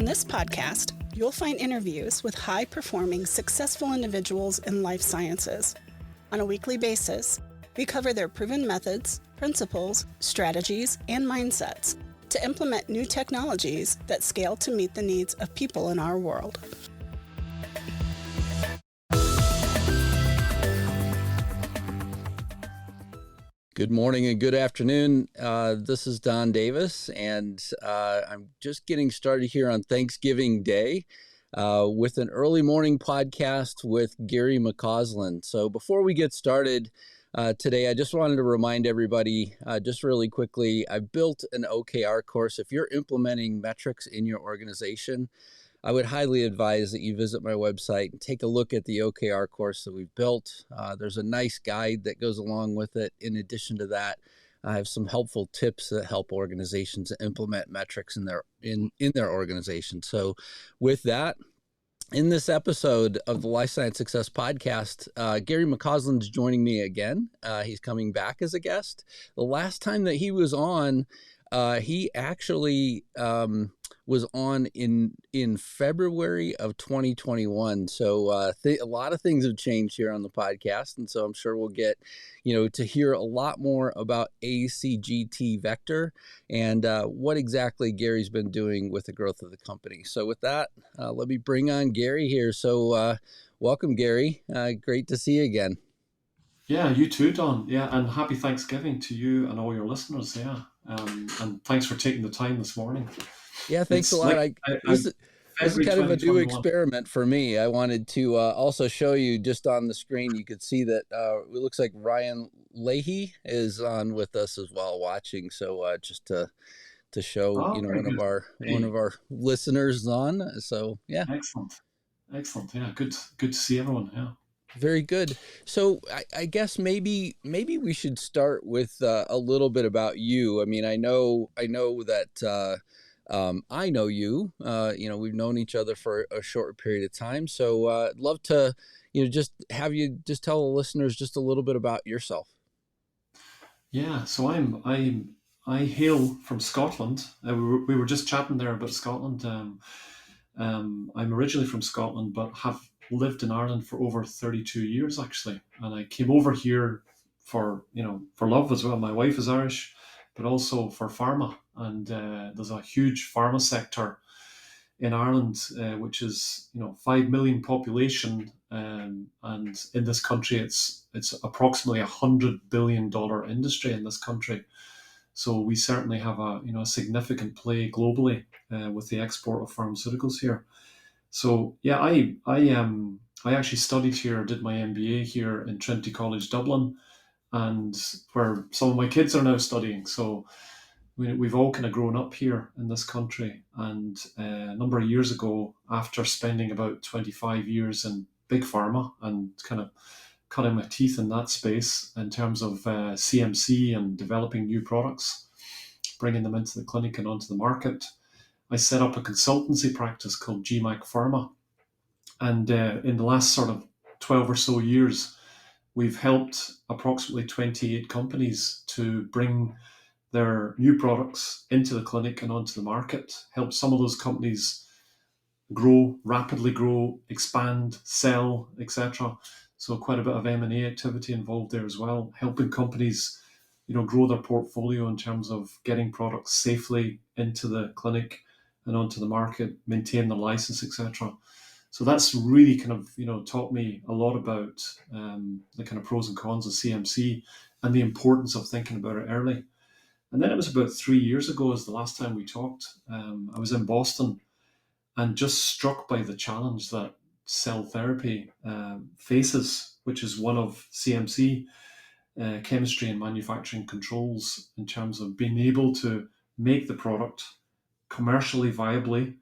On this podcast, you'll find interviews with high-performing, successful individuals in life sciences. On a weekly basis, we cover their proven methods, principles, strategies, and mindsets to implement new technologies that scale to meet the needs of people in our world. Good morning and good afternoon. This is Don Davis, and I'm just getting started here on Thanksgiving Day with an early morning podcast with Gary McAuslan. So before we get started today, I just wanted to remind everybody just really quickly, I built an OKR course. If you're implementing metrics in your organization, I would highly advise that you visit my website and take a look at the OKR course that we've built. There's a nice guide that goes along with it. In addition to that, I have some helpful tips that help organizations implement metrics in their organization. So with that, in this episode of the Life Science Success Podcast, Gary McAuslan is joining me again. He's coming back as a guest. The last time that he was on, he actually was on in February of 2021. So a lot of things have changed here on the podcast, and so I'm sure we'll get to hear a lot more about aCGT Vector and what exactly Gary's been doing with the growth of the company. So with that, let me bring on Gary here. So welcome, Gary. Great to see you again. Yeah, you too, Don. Yeah, and happy Thanksgiving to you and all your listeners. Yeah, and thanks for taking the time this morning. Yeah, thanks a lot. This is kind of a new experiment for me. I wanted to also show you just on the screen. You could see that it looks like Ryan Leahy is on with us as well, watching. So just to show one of our listeners on. So yeah, excellent. Yeah, good to see everyone. Yeah. Very good. So I guess maybe we should start with a little bit about you. I mean, I know that I know you. We've known each other for a short period of time. So I'd love to, just have you just tell the listeners just a little bit about yourself. Yeah. So I hail from Scotland. We were just chatting there about Scotland. I'm originally from Scotland, but have lived in Ireland for over 32 years actually. And I came over here for love as well. My wife is Irish, but also for pharma. And there's a huge pharma sector in Ireland, which is 5 million population, and in this country it's approximately $100 billion industry in this country. So we certainly have a significant play globally with the export of pharmaceuticals here. So yeah, I actually studied here, did my MBA here in Trinity College Dublin, and where some of my kids are now studying. So we've all kind of grown up here in this country. And a number of years ago, after spending about 25 years in big pharma and kind of cutting my teeth in that space in terms of CMC and developing new products, bringing them into the clinic and onto the market, I set up a consultancy practice called GMAC Pharma. And in the last sort of 12 or so years, we've helped approximately 28 companies to bring their new products into the clinic and onto the market, help some of those companies rapidly grow, expand, sell, etc. So quite a bit of M&A activity involved there as well, helping companies, grow their portfolio in terms of getting products safely into the clinic and onto the market, maintain the license, etc. So that's really kind of, taught me a lot about the kind of pros and cons of CMC and the importance of thinking about it early. And then it was about 3 years ago is the last time we talked. I was in Boston and just struck by the challenge that cell therapy faces, which is one of CMC, chemistry and manufacturing controls, in terms of being able to make the product commercially viably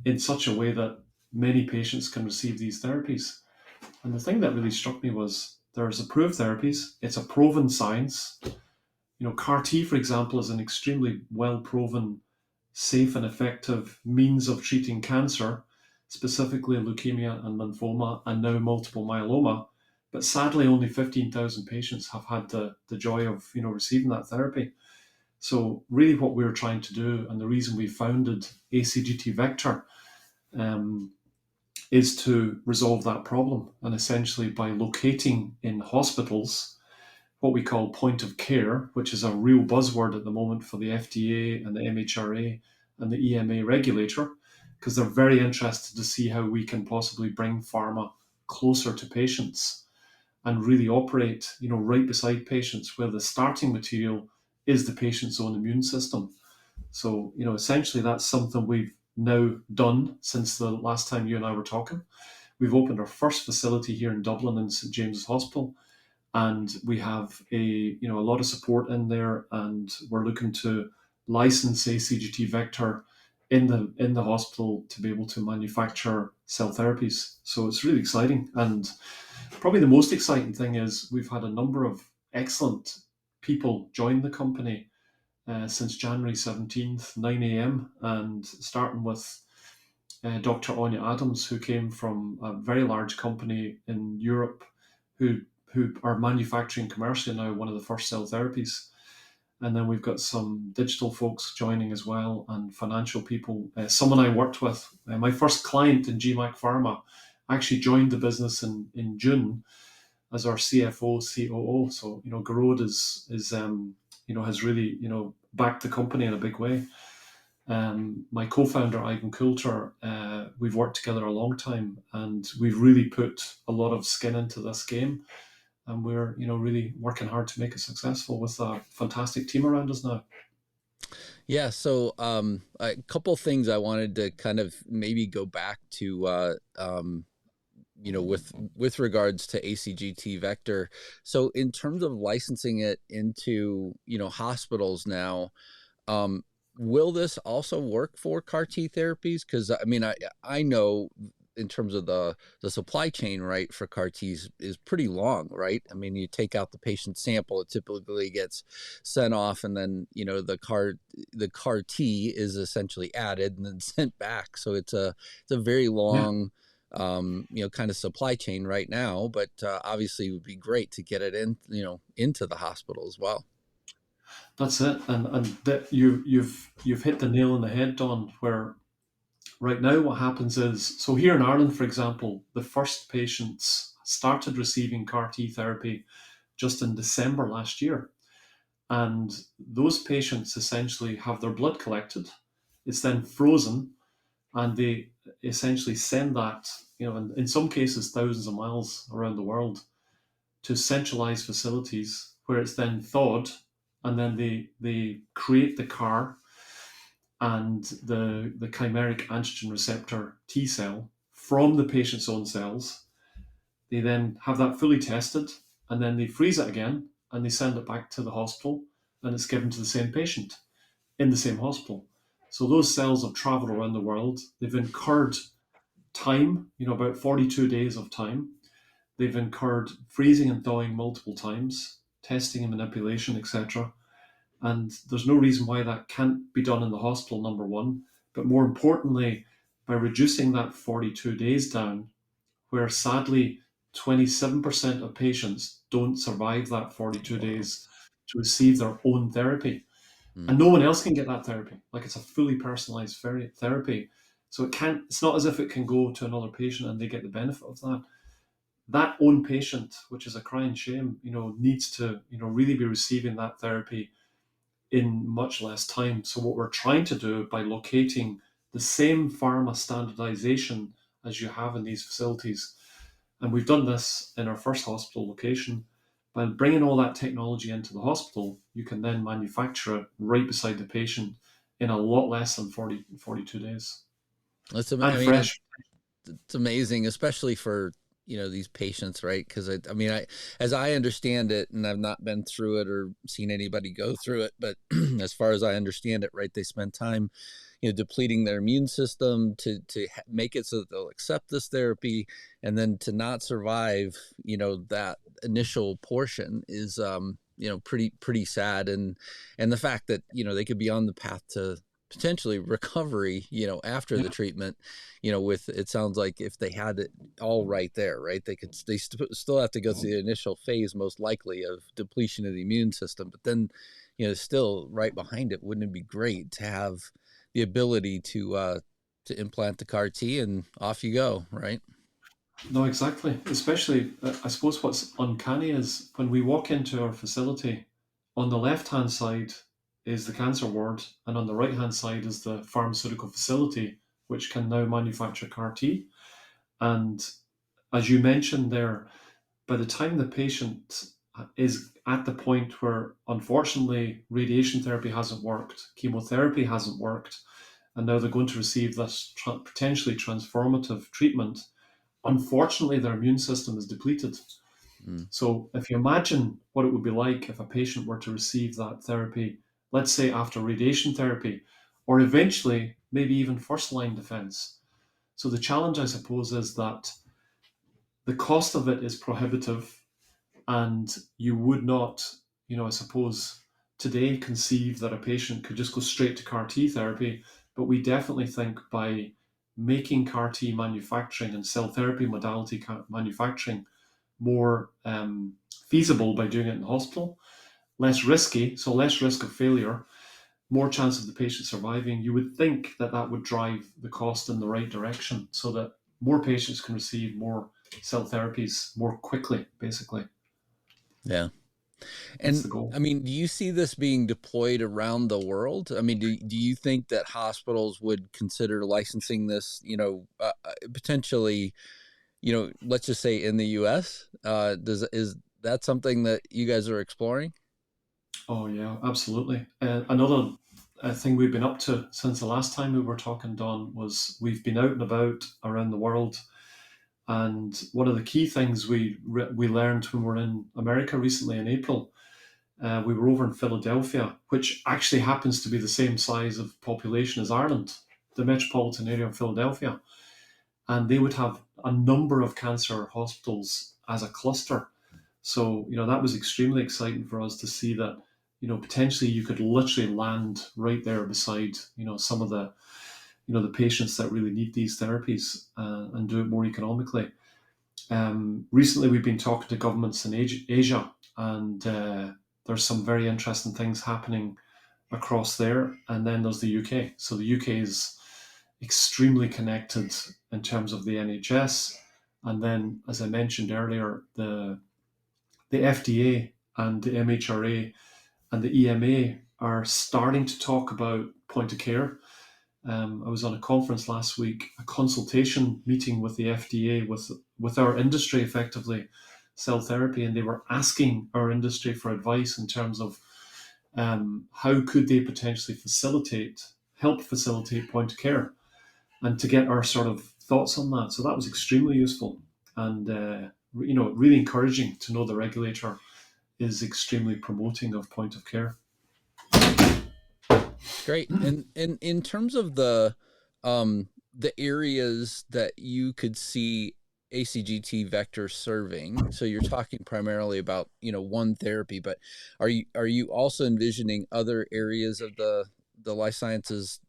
in such a way that many patients can receive these therapies. And the thing that really struck me was there's approved therapies. It's a proven science. CAR T, for example, is an extremely well-proven, safe and effective means of treating cancer, specifically leukemia and lymphoma, and now multiple myeloma. But sadly, only 15,000 patients have had the joy of receiving that therapy. So really what we're trying to do, and the reason we founded aCGT Vector, um, is to resolve that problem. And essentially by locating in hospitals what we call point of care, which is a real buzzword at the moment for the FDA and the MHRA and the EMA regulator, because they're very interested to see how we can possibly bring pharma closer to patients and really operate, right beside patients, where the starting material is the patient's own immune system. So, essentially that's something we've now done since the last time you and I were talking. We've opened our first facility here in Dublin in St James's Hospital, and we have a lot of support in there, and we're looking to license aCGT Vector in the hospital to be able to manufacture cell therapies. So it's really exciting, and probably the most exciting thing is we've had a number of excellent people join the company since January 17th, 9 a.m., and starting with Dr. Anya Adams, who came from a very large company in Europe, who are manufacturing commercially now one of the first cell therapies. And then we've got some digital folks joining as well, and financial people. Someone I worked with, my first client in GMAC Pharma, actually joined the business in June as our CFO, COO. So Garode has really backed the company in a big way. My co-founder Ivan Coulter, we've worked together a long time, and we've really put a lot of skin into this game, and we're really working hard to make it successful with a fantastic team around us now. Yeah, so a couple things I wanted to kind of maybe go back to, with regards to aCGT Vector. So in terms of licensing it into hospitals now, will this also work for CAR T therapies? Because I mean, I know in terms of the supply chain, right, for CAR Ts is pretty long, right? I mean, you take out the patient sample, it typically gets sent off, and then the CAR T is essentially added and then sent back. So it's a very long kind of supply chain right now, but obviously it would be great to get it into the hospital as well. That's it, and that you've hit the nail on the head, Don. Where right now what happens is, so here in Ireland, for example, the first patients started receiving CAR T therapy just in December last year, and those patients essentially have their blood collected. It's then frozen, and they essentially send that, in some cases thousands of miles around the world, to centralized facilities where it's then thawed, and then they create the CAR and the chimeric antigen receptor T cell from the patient's own cells. They then have that fully tested, and then they freeze it again, and they send it back to the hospital, and it's given to the same patient in the same hospital. So those cells have traveled around the world. They've incurred time, about 42 days of time. They've incurred freezing and thawing multiple times, testing and manipulation, etc. And there's no reason why that can't be done in the hospital, number one. But more importantly, by reducing that 42 days down, where sadly 27% of patients don't survive that 42 days to receive their own therapy. And no one else can get that therapy. Like, it's a fully personalized therapy. So it's not as if it can go to another patient and they get the benefit of that. That own patient, which is a crying shame, needs to, really be receiving that therapy in much less time. So what we're trying to do by locating the same pharma standardization as you have in these facilities, and we've done this in our first hospital location, by bringing all that technology into the hospital, you can then manufacture it right beside the patient in a lot less than 42 days. It's amazing, especially for these patients, right? Because as I understand it, and I've not been through it or seen anybody go through it, but as far as I understand it, right, they spend time depleting their immune system to make it so that they'll accept this therapy, and then to not survive that initial portion is pretty sad, and the fact that they could be on the path to potentially recovery after the treatment, with, it sounds like if they had it all right there, right, they still have to go through the initial phase most likely of depletion of the immune system, but then still right behind it, wouldn't it be great to have the ability to implant the CAR T and off you go, right? No, exactly. Especially, I suppose what's uncanny is when we walk into our facility, on the left-hand side is the cancer ward, and on the right-hand side is the pharmaceutical facility, which can now manufacture CAR T. And as you mentioned there, by the time the patient is at the point where, unfortunately, radiation therapy hasn't worked, chemotherapy hasn't worked, and now they're going to receive this potentially transformative treatment, unfortunately, their immune system is depleted. Mm. So if you imagine what it would be like if a patient were to receive that therapy, let's say after radiation therapy, or eventually maybe even first line defense. So the challenge, I suppose, is that the cost of it is prohibitive, and you would not, I suppose, today conceive that a patient could just go straight to CAR T therapy. But we definitely think by making CAR T manufacturing and cell therapy modality manufacturing more feasible by doing it in the hospital, less risky, so less risk of failure, more chance of the patient surviving, you would think that that would drive the cost in the right direction so that more patients can receive more cell therapies more quickly, basically. Yeah. That's And the goal. I mean, do you see this being deployed around the world? I mean, do you think that hospitals would consider licensing this, potentially, let's just say in the US? Is that something that you guys are exploring? Oh, yeah, absolutely. Another thing we've been up to since the last time we were talking, Don, was we've been out and about around the world. And one of the key things we learned when we were in America recently in April, we were over in Philadelphia, which actually happens to be the same size of population as Ireland, the metropolitan area of Philadelphia. And they would have a number of cancer hospitals as a cluster. So, that was extremely exciting for us to see that, potentially you could literally land right there beside, some of the patients that really need these therapies, and do it more economically. Recently, we've been talking to governments in Asia, and there's some very interesting things happening across there. And then there's the UK. So the UK is extremely connected in terms of the NHS. And then, as I mentioned earlier, the FDA and the MHRA and the EMA are starting to talk about point of care. I was on a conference last week, a consultation meeting with the FDA with our industry, effectively, cell therapy, and they were asking our industry for advice in terms of how could they potentially help facilitate point of care, and to get our sort of thoughts on that. So that was extremely useful, and really encouraging to know the regulator is extremely promoting of point of care. Great. And in terms of the areas that you could see aCGT vector serving, so you're talking primarily about, one therapy, but are you also envisioning other areas of the life sciences,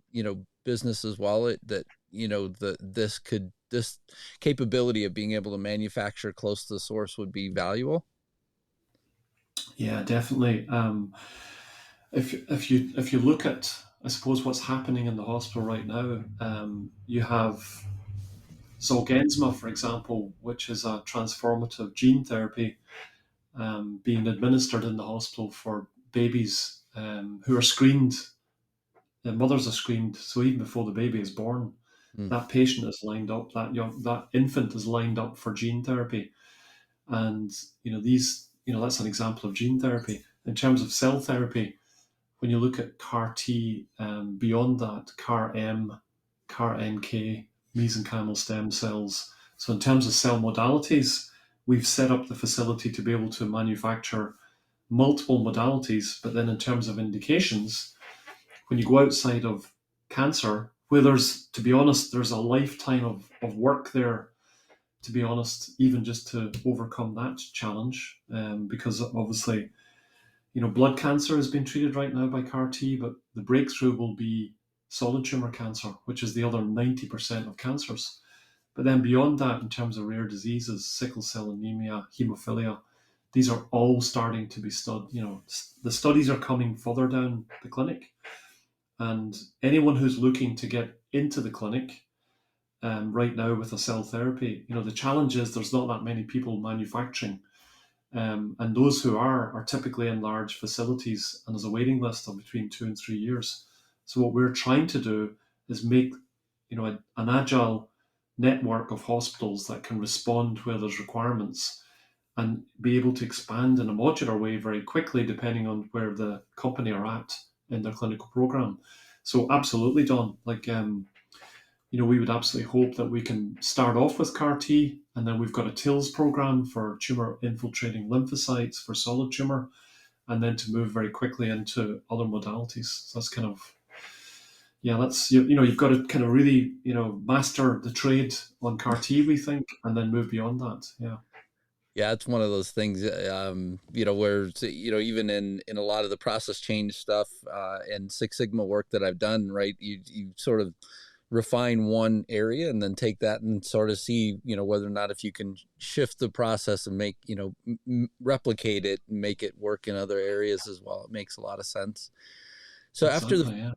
business as well, that, this capability of being able to manufacture close to the source would be valuable? Yeah, definitely. If you look at, I suppose, what's happening in the hospital right now, you have Zolgensma, for example, which is a transformative gene therapy, being administered in the hospital for babies who are screened. The mothers are screened, so even before the baby is born, Mm. that patient is lined up, that infant is lined up for gene therapy. And that's an example of gene therapy. In terms of cell therapy, when you look at CAR T, beyond that, CAR M, CAR NK, mesenchymal stem cells. So in terms of cell modalities, we've set up the facility to be able to manufacture multiple modalities. But then in terms of indications, when you go outside of cancer, where to be honest, there's a lifetime of work there, to be honest, even just to overcome that challenge, because obviously, blood cancer has been treated right now by CAR T, but the breakthrough will be solid tumor cancer, which is the other 90% of cancers. But then beyond that, in terms of rare diseases, sickle cell anemia, hemophilia, These are all starting to be studied. The studies are coming further down the clinic, and anyone who's looking to get into the clinic right now with a cell therapy, the challenge is there's not that many people manufacturing. And those who are typically in large facilities, and there's a waiting list of between 2 and 3 years. So what we're trying to do is make an agile network of hospitals that can respond where there's requirements and be able to expand in a modular way very quickly, depending on where the company are at in their clinical program. So absolutely, Don. We would absolutely hope that we can start off with CAR T, and then we've got a TILS program for tumor infiltrating lymphocytes for solid tumor, and then to move very quickly into other modalities. So that's kind of, you've got to kind of really, master the trade on CAR T, we think, and then move beyond that. Yeah. Yeah, it's one of those things, where, even in a lot of the process change stuff and Six Sigma work that I've done, right, you sort of refine one area and then take that and sort of see, whether or not if you can shift the process and make, replicate it and make it work in other areas as well. It makes a lot of sense. So Exactly, yeah.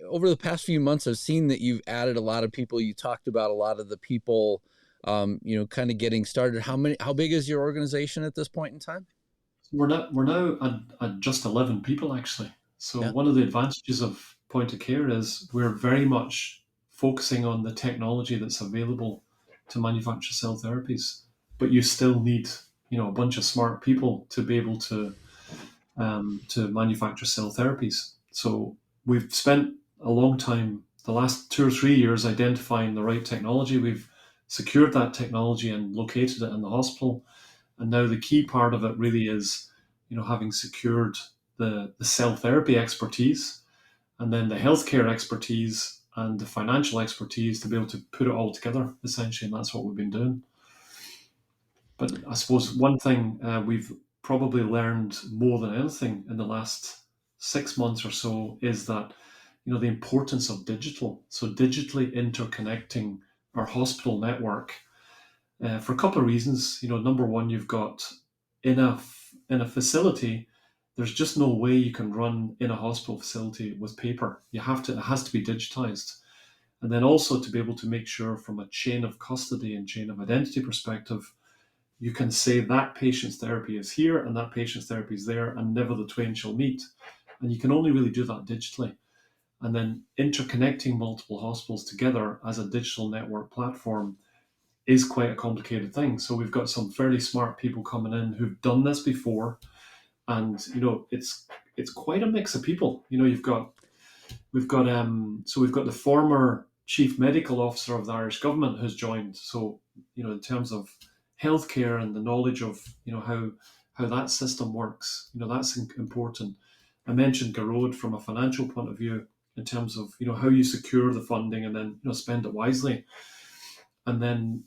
over the past few months, I've seen that you've added a lot of people. You talked about a lot of the people, kind of getting started. How big is your organization at this point in time? We're now at just 11 people, actually. So Yeah. one of the advantages of point of care is we're very much focusing on the technology that's available to manufacture cell therapies, but you still need a bunch of smart people to be able to manufacture cell therapies. So we've spent a long time, the last 2 or 3 years, identifying the right technology. We've secured that technology and located it in the hospital. And now the key part of it really is, having secured the cell therapy expertise, and then the healthcare expertise and the financial expertise to be able to put it all together, essentially. And that's what we've been doing. But I suppose one thing we've probably learned more than anything in the last 6 months or so is that, the importance of digital. So digitally interconnecting our hospital network for a couple of reasons. Number one, you've got in a facility, there's just no way you can run in a hospital facility with paper. It has to be digitized. And then also to be able to make sure from a chain of custody and chain of identity perspective, you can say that patient's therapy is here and that patient's therapy is there, and never the twain shall meet. And you can only really do that digitally. And then interconnecting multiple hospitals together as a digital network platform is quite a complicated thing. So we've got some fairly smart people coming in who've done this before, and it's quite a mix of people. We've got the former chief medical officer of the Irish government who's joined. So in terms of healthcare and the knowledge of how that system works, that's important. I mentioned Garrod from a financial point of view in terms of how you secure the funding and then spend it wisely. And then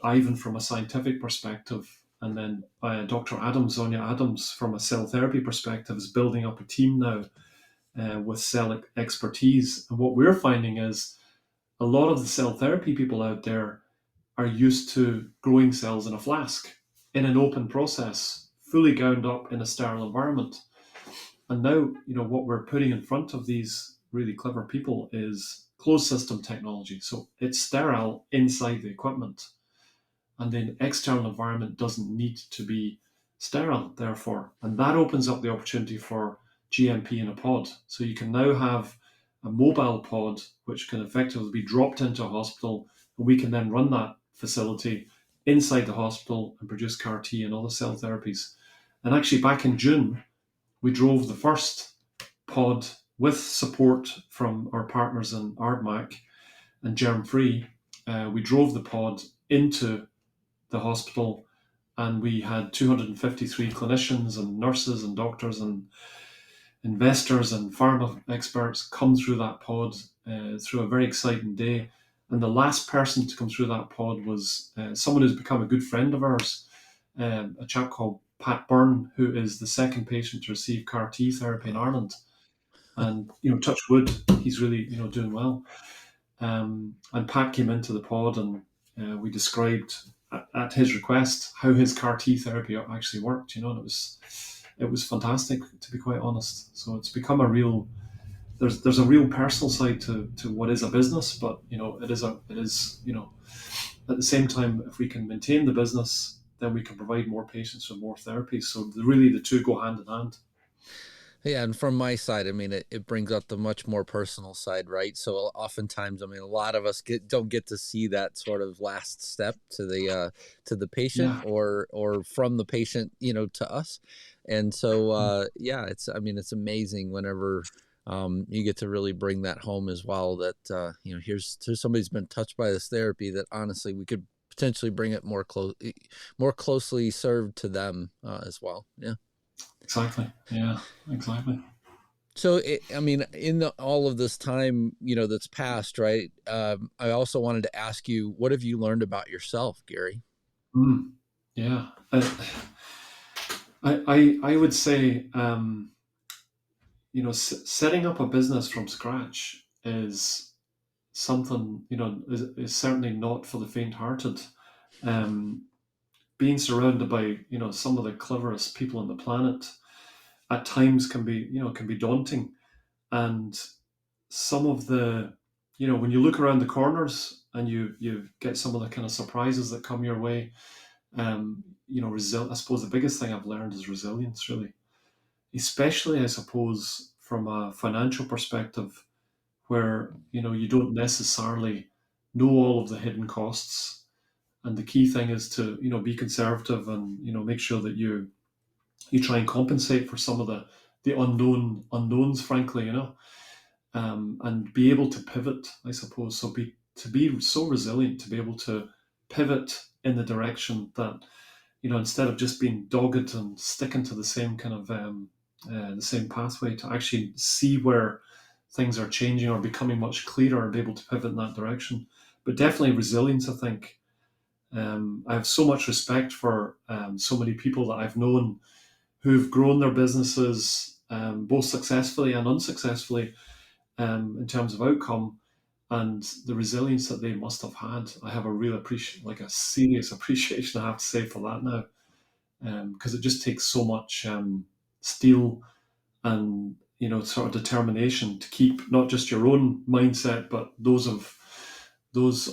Ivan from a scientific perspective, and then Dr. Adams, Sonia Adams, from a cell therapy perspective, is building up a team now with cell expertise. And what we're finding is a lot of the cell therapy people out there are used to growing cells in a flask in an open process, fully gowned up in a sterile environment. And now, what we're putting in front of these really clever people is closed system technology. So it's sterile inside the equipment, and the external environment doesn't need to be sterile, therefore. And that opens up the opportunity for GMP in a pod. So you can now have a mobile pod which can effectively be dropped into a hospital, and we can then run that facility inside the hospital and produce CAR T and other cell therapies. And actually, back in June, we drove the first pod with support from our partners in Ardmac and Germ Free. We drove the pod into the hospital, and we had 253 clinicians and nurses and doctors and investors and pharma experts come through that pod through a very exciting day. And the last person to come through that pod was someone who's become a good friend of ours, a chap called Pat Byrne, who is the second patient to receive CAR T therapy in Ireland. And touch wood, he's really doing well. And Pat came into the pod, and we described at his request how his CAR T therapy actually worked, and it was fantastic, to be quite honest. So it's become a real there's a real personal side to what is a business, but it is at the same time, if we can maintain the business, then we can provide more patients with more therapies. So really, the two go hand in hand. Yeah, and from my side, I mean, it brings up the much more personal side, right? So oftentimes, I mean, a lot of us don't get to see that sort of last step to the patient Yeah. or from the patient, to us. And so yeah, I mean, it's amazing whenever you get to really bring that home as well, that here's somebody's been touched by this therapy that honestly we could potentially bring it more closely served to them as well. Yeah. Exactly. Yeah. Exactly. So, I mean, in all of this time, that's passed, right? I also wanted to ask you, what have you learned about yourself, Gary? Mm. Yeah. I would say, setting up a business from scratch is something, is certainly not for the faint-hearted. Um, Being surrounded by, some of the cleverest people on the planet at times can be daunting. And some of the, when you look around the corners and you get some of the kind of surprises that come your way, I suppose the biggest thing I've learned is resilience, really, especially, I suppose, from a financial perspective, where you don't necessarily know all of the hidden costs, and the key thing is to be conservative and make sure that you try and compensate for some of the unknowns, frankly, and be able to pivot, I suppose. So to be so resilient, to be able to pivot in the direction that instead of just being dogged and sticking to the same kind of the same pathway, to actually see where things are changing or becoming much clearer and be able to pivot in that direction. But definitely resilience, I think. I have so much respect for so many people that I've known who've grown their businesses both successfully and unsuccessfully, in terms of outcome, and the resilience that they must have had. I have a real like a serious appreciation, I have to say, for that now, because it just takes so much steel and sort of determination to keep not just your own mindset, but those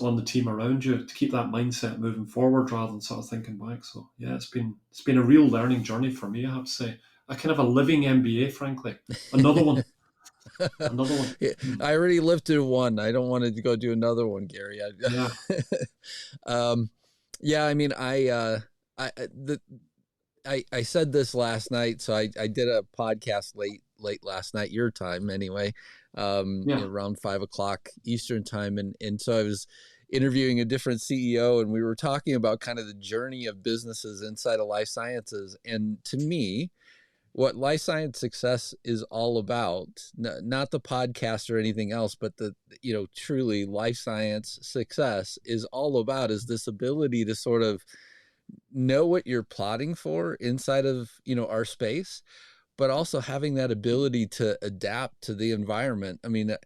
on the team around you, to keep that mindset moving forward rather than sort of thinking back. So yeah, it's been a real learning journey for me, I have to say. A kind of a living MBA, frankly. Another one. Another one. Yeah, I already lived through one. I don't want to go do another one, Gary. Yeah. Um, yeah, I mean, I, the, I said this last night, so I did a podcast late last night, your time anyway, Yeah. around 5 o'clock Eastern time, and so I was interviewing a different CEO, and we were talking about kind of the journey of businesses inside of life sciences, and to me, what life science success is all about, not the podcast or anything else, but truly life science success is all about is this ability to sort of know what you're plotting for inside of our space, but also having that ability to adapt to the environment. I mean,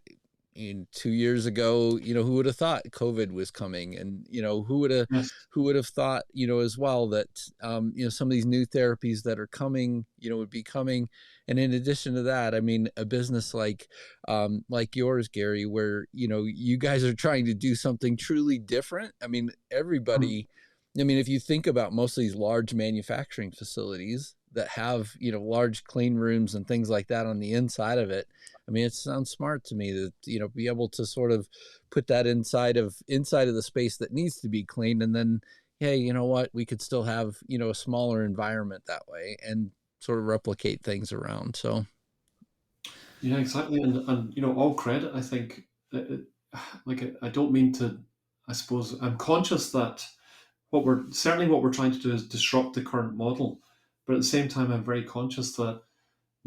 2 years ago, who would have thought COVID was coming, and Yes. who would have thought, as well, that some of these new therapies that are coming, would be coming. And in addition to that, I mean, a business like yours, Gary, where you guys are trying to do something truly different. I mean, Mm. everybody. I mean, if you think about most of these large manufacturing facilities that have large clean rooms and things like that on the inside of it, I mean, it sounds smart to me that be able to sort of put that inside of the space that needs to be cleaned, and then hey, you know what, we could still have a smaller environment that way and sort of replicate things around. So Yeah, exactly. And all credit, I think. Like, I don't mean to. I suppose I'm conscious that what we're trying to do is disrupt the current model, but at the same time, I'm very conscious that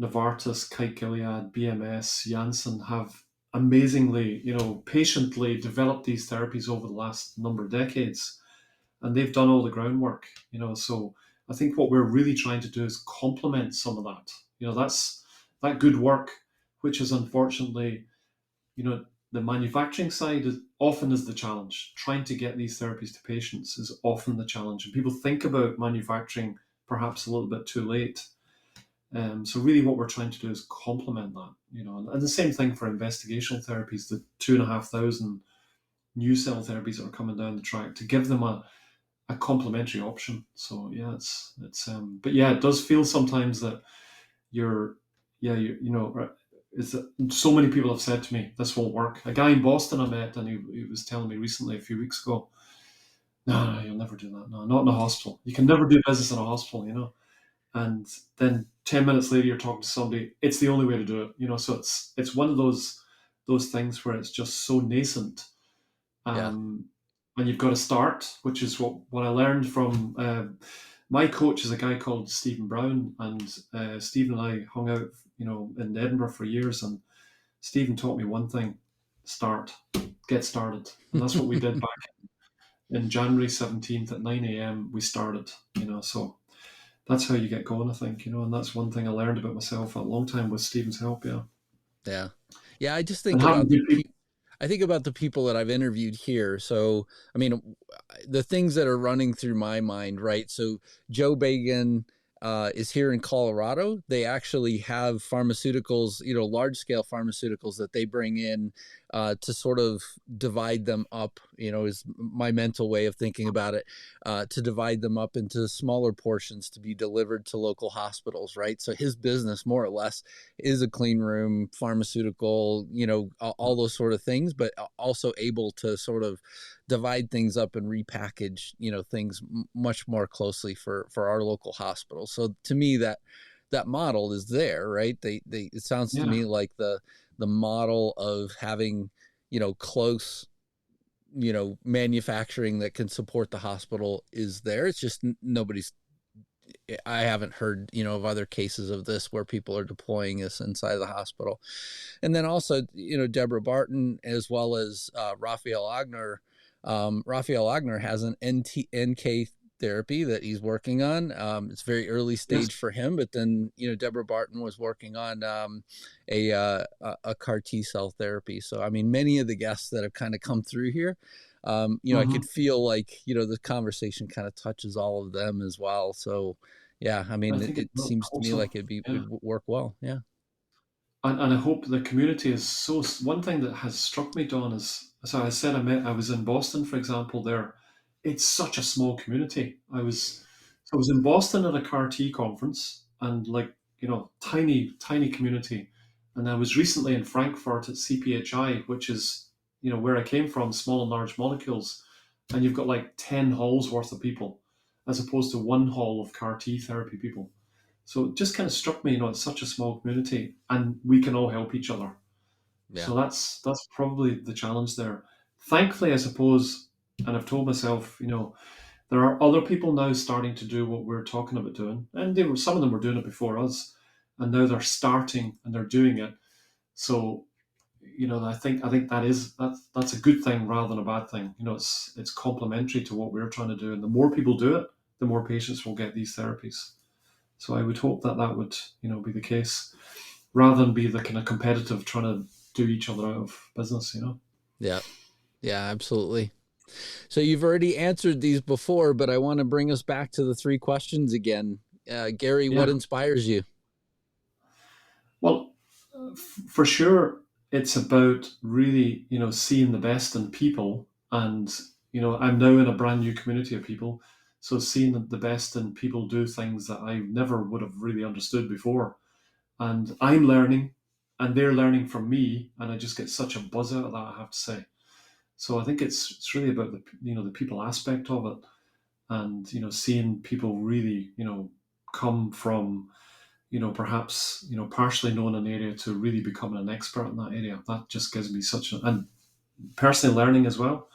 Novartis, Kite Gilead, BMS, Janssen have amazingly, patiently developed these therapies over the last number of decades, and they've done all the groundwork. So I think what we're really trying to do is complement some of that. That's that good work, which is unfortunately, you know, the manufacturing side is often is the challenge. Trying to get these therapies to patients is often the challenge, and people think about manufacturing perhaps a little bit too late. So really, what we're trying to do is complement that, and the same thing for investigational therapies. The 2,500 new cell therapies that are coming down the track to give them a complementary option. So yeah, but yeah, it does feel sometimes that you're, yeah, it's so many people have said to me, this won't work. A guy in Boston I met, and he was telling me recently, a few weeks ago, no, you'll never do that. No, not in a hospital. You can never do business in a hospital. And then 10 minutes later, you're talking to somebody, it's the only way to do it. So it's one of those things where it's just so nascent. Yeah. And you've got to start, which is what I learned from my coach is a guy called Stephen Brown, and Stephen and I hung out, in Edinburgh for years, and Stephen taught me one thing: get started, and that's what we did back in January 17th at 9 a.m. We started, so that's how you get going, I think, and that's one thing I learned about myself a long time with Stephen's help, yeah. Yeah. Yeah. I just And think having about good people. I think about the people that I've interviewed here. So, I mean, the things that are running through my mind, right? So, Joe Bagan is here in Colorado. They actually have pharmaceuticals, large scale pharmaceuticals that they bring in to sort of divide them up, is my mental way of thinking about it, to divide them up into smaller portions to be delivered to local hospitals, right? So, his business, more or less, is a clean room, pharmaceutical, all those sort of things, but also able to sort of divide things up and repackage, things much more closely for our local hospitals. So to me, that model is there, right? It sounds to Yeah, me like the model of having, close, manufacturing that can support the hospital is there. It's just I haven't heard, of other cases of this where people are deploying this inside of the hospital. And then also, Deborah Barton, as well as Raphael Agner. Raphael Agner has an NK therapy that he's working on. It's very early yes, stage for him, but then, Deborah Barton was working on a CAR T cell therapy. So, I mean, many of the guests that have kind of come through here, I could feel like, the conversation kind of touches all of them as well. So, yeah, I I mean, think it I seems to hope me so. like it Yeah. would work well. Yeah. And I hope the community is so. One thing that has struck me, Don, is, so I said I was in Boston, for example. There, it's such a small community. I was in Boston at a CAR T conference, and tiny tiny community. And I was recently in Frankfurt at CPHI, which is where I came from, small and large molecules, and you've got like 10 halls worth of people, as opposed to one hall of CAR T therapy people. So it just kind of struck me, it's such a small community, and we can all help each other. Yeah. So that's probably the challenge there. Thankfully, I suppose, and I've told myself, there are other people now starting to do what we're talking about doing, and some of them were doing it before us, and now they're starting and they're doing it. So, I think that's a good thing rather than a bad thing. It's complementary to what we're trying to do, and the more people do it, the more patients will get these therapies. So I would hope that would, be the case, rather than be the kind of competitive trying to do each other out of business. Yeah. Yeah, absolutely. So you've already answered these before, but I want to bring us back to the three questions again. Gary, what Yeah. inspires you? Well, for sure, it's about really, seeing the best in people. And, I'm now in a brand new community of people. So seeing the best in people do things that I never would have really understood before. And I'm learning and they're learning from me. And I just get such a buzz out of that, I have to say. So I think it's really about the people aspect of it, and seeing people really come from perhaps partially knowing an area to really becoming an expert in that area. That just gives me and personally learning as well.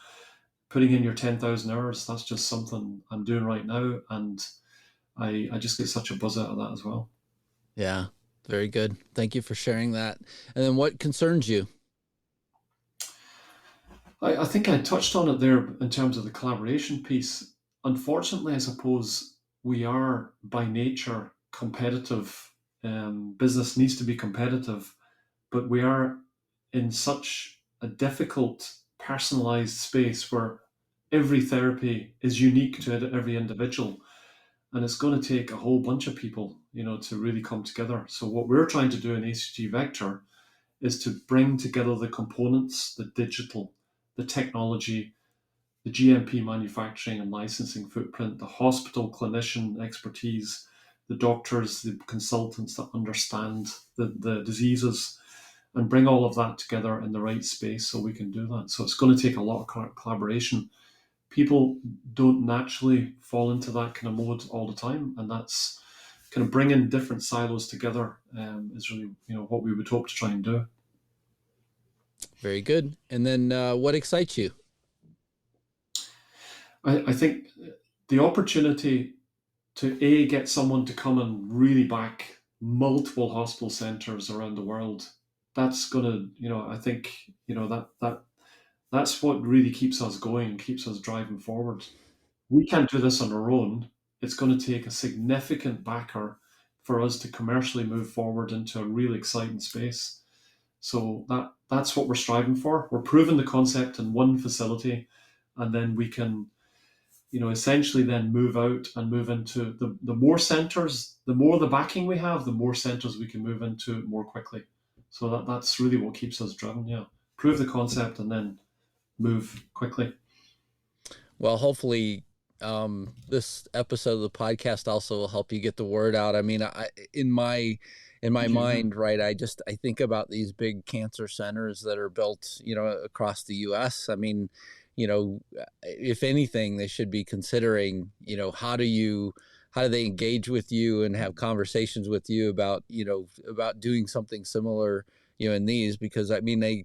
Putting in your 10,000 hours, that's just something I'm doing right now, and I just get such a buzz out of that as well. Yeah, very good. Thank you for sharing that. And then what concerns you? I think I touched on it there in terms of the collaboration piece. Unfortunately, I suppose we are by nature competitive. Business needs to be competitive, but we are in such a difficult, personalized space where every therapy is unique to every individual. And it's going to take a whole bunch of people, to really come together. So what we're trying to do in aCGT Vector is to bring together the components, the digital, the technology, the GMP manufacturing and licensing footprint, the hospital clinician expertise, the doctors, the consultants that understand the diseases, and bring all of that together in the right space so we can do that. So it's going to take a lot of collaboration. People don't naturally fall into that kind of mode all the time, and that's kind of bringing different silos together is really what we would hope to try and do. Very good. And then what excites you? I think the opportunity to get someone to come and really back multiple hospital centers around the world, that's going to, I think, that's what really keeps us going, keeps us driving forward. We can't do this on our own. It's going to take a significant backer for us to commercially move forward into a really exciting space. So that's what we're striving for. We're proving the concept in one facility, and then we can, essentially then move out and move into the more centers, the more the backing we have, the more centers we can move into more quickly. So that's really what keeps us driven. Yeah. Prove the concept and then move quickly. Well, hopefully this episode of the podcast also will help you get the word out. I mean, in my mind, right, I think about these big cancer centers that are built, across the US. I mean, if anything, they should be considering, how do they engage with you and have conversations with you about, about doing something similar, in these, because I mean, they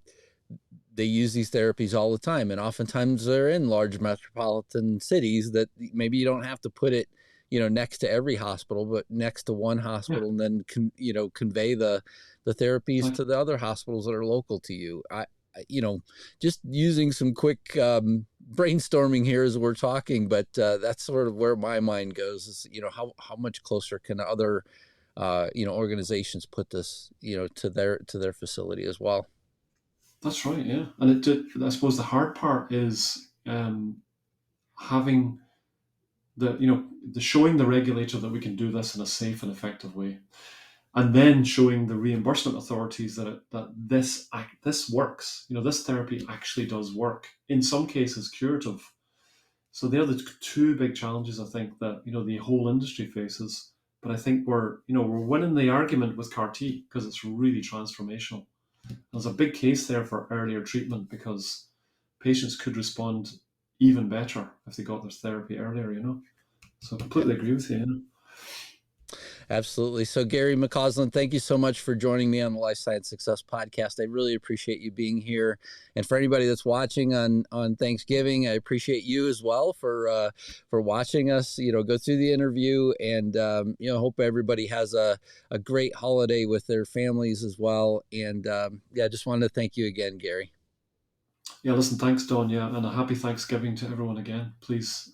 use these therapies all the time, and oftentimes they're in large metropolitan cities that maybe you don't have to put it, next to every hospital, but next to one hospital, and then convey the therapies to the other hospitals that are local to you. I just using some quick brainstorming here as we're talking, but that's sort of where my mind goes is, how much closer can other, organizations put this, to their facility as well. That's right, yeah. And I suppose the hard part is having the showing the regulator that we can do this in a safe and effective way, and then showing the reimbursement authorities that this works. This therapy actually does work. In some cases, curative. So they're the two big challenges I think that the whole industry faces. But I think we're winning the argument with CAR T because it's really transformational. There's a big case there for earlier treatment because patients could respond even better if they got their therapy earlier, So I completely agree with you, Absolutely. So Gary McAuslan, thank you so much for joining me on the Life Science Success Podcast. I really appreciate you being here. And for anybody that's watching on Thanksgiving, I appreciate you as well for watching us, go through the interview, and, hope everybody has a great holiday with their families as well. And just wanted to thank you again, Gary. Yeah, listen, thanks, Don. Yeah, and a happy Thanksgiving to everyone again. Please,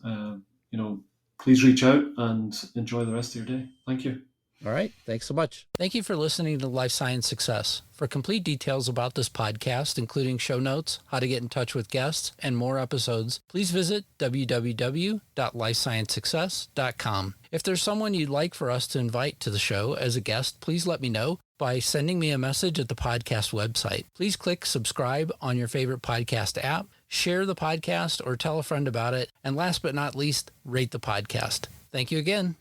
please reach out and enjoy the rest of your day. Thank you. All right. Thanks so much. Thank you for listening to Life Science Success. For complete details about this podcast, including show notes, how to get in touch with guests, and more episodes, please visit www.lifesciencesuccess.com. If there's someone you'd like for us to invite to the show as a guest, please let me know by sending me a message at the podcast website. Please click subscribe on your favorite podcast app, share the podcast, or tell a friend about it. And last but not least, rate the podcast. Thank you again.